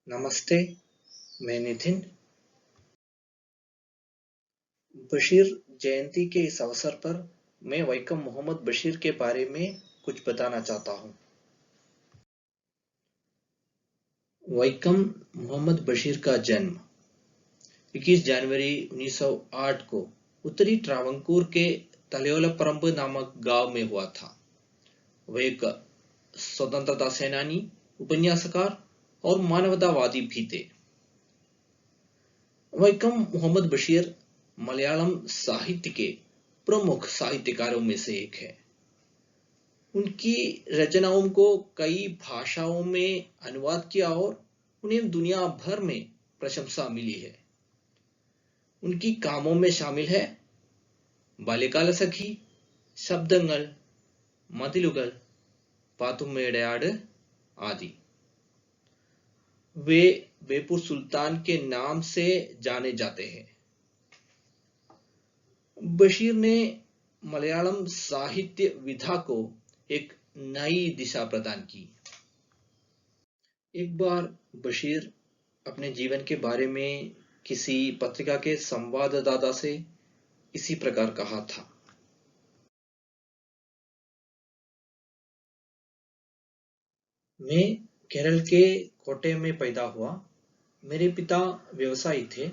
नमस्ते, मैं नितिन। बशीर जयंती के इस अवसर पर मैं वैकम मोहम्मद बशीर के बारे में कुछ बताना चाहता हूँ। वैकम मोहम्मद बशीर का जन्म 21 जनवरी 1908 को उत्तरी ट्रावंकूर के तलयोलपरंब नामक गांव में हुआ था। वह एक स्वतंत्रता सेनानी, उपन्यासकार और मानवतावादी भी थे। वैकम मोहम्मद बशीर मलयालम साहित्य के प्रमुख साहित्यकारों में से एक है। उनकी रचनाओं को कई भाषाओं में अनुवाद किया और उन्हें दुनिया भर में प्रशंसा मिली है। उनकी कामों में शामिल है बाल्यकाल सखी, शब्दंगल, मतिलुगल, पातुमेड़याड आदि। वे बेपुर सुल्तान के नाम से जाने जाते हैं। बशीर ने मलयालम साहित्य विधा को एक नई दिशा प्रदान की। एक बार बशीर अपने जीवन के बारे में किसी पत्रिका के संवाददाता से इसी प्रकार कहा था। मैं केरल के कोटे में पैदा हुआ। मेरे पिता व्यवसायी थे।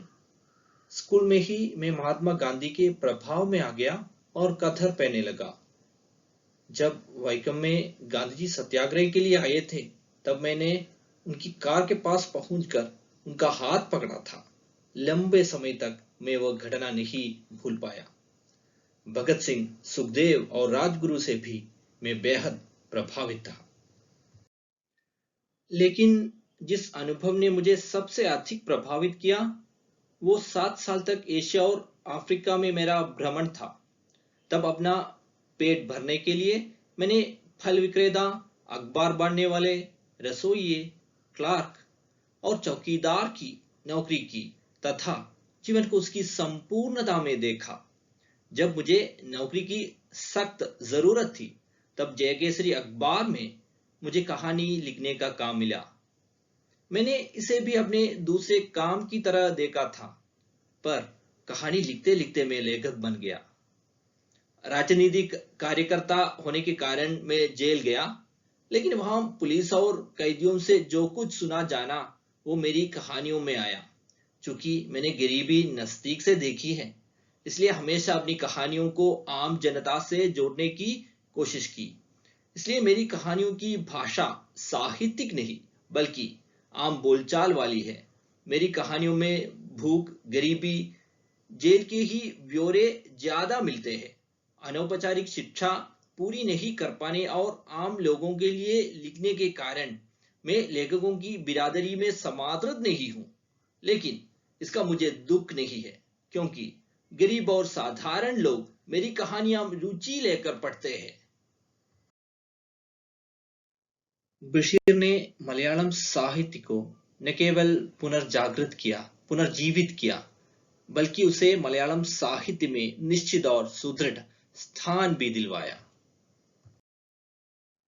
स्कूल में ही मैं महात्मा गांधी के प्रभाव में आ गया और कत्थर पहनने लगा। जब वैकम में गांधी जी सत्याग्रह के लिए आए थे, तब मैंने उनकी कार के पास पहुंचकर उनका हाथ पकड़ा था। लंबे समय तक मैं वह घटना नहीं भूल पाया। भगत सिंह, सुखदेव और राजगुरु से भी मैं बेहद प्रभावित था। लेकिन जिस अनुभव ने मुझे सबसे अधिक प्रभावित किया, वो 7 साल तक एशिया और अफ्रीका में मेरा भ्रमण था। तब अपना पेट भरने के लिए मैंने फल विक्रेता, अखबार बांटने वाले, रसोइये, क्लार्क और चौकीदार की नौकरी की तथा जीवन को उसकी संपूर्णता में देखा। जब मुझे नौकरी की सख्त जरूरत थी, तब जयकेसरी अखबार में मुझे कहानी लिखने का काम मिला। मैंने इसे भी अपने दूसरे काम की तरह देखा था, पर कहानी लिखते लिखते मैं लेखक बन गया। राजनीतिक कार्यकर्ता होने के कारण मैं जेल गया, लेकिन वहां पुलिस और कैदियों से जो कुछ सुना जाना, वो मेरी कहानियों में आया। चूंकि मैंने गरीबी नजदीक से देखी है, इसलिए हमेशा अपनी कहानियों को आम जनता से जोड़ने की कोशिश की। इसलिए मेरी कहानियों की भाषा साहित्यिक नहीं, बल्कि आम बोलचाल वाली है। मेरी कहानियों में भूख, गरीबी, जेल के ही ब्यौरे ज्यादा मिलते हैं। अनौपचारिक शिक्षा पूरी नहीं कर पाने और आम लोगों के लिए लिखने के कारण मैं लेखकों की बिरादरी में समादृत नहीं हूं। लेकिन इसका मुझे दुख नहीं है, क्योंकि गरीब और साधारण लोग मेरी कहानियां रुचि लेकर पढ़ते हैं। बशीर ने मलयालम साहित्य को न केवल पुनर्जागृत किया, पुनर्जीवित किया, बल्कि उसे मलयालम साहित्य में निश्चित और सुदृढ़ स्थान भी दिलवाया।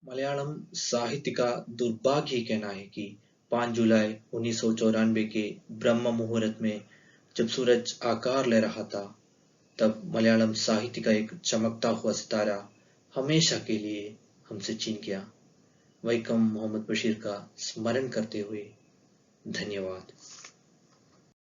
मलयालम साहित्य का दुर्भाग्य ही कहना है कि 5 जुलाई 1994 के ब्रह्म मुहूर्त में जब सूरज आकार ले रहा था, तब मलयालम साहित्य का एक चमकता हुआ सितारा हमेशा के लिए हमसे छिन गया। वैकम मोहम्मद बशीर का स्मरण करते हुए धन्यवाद।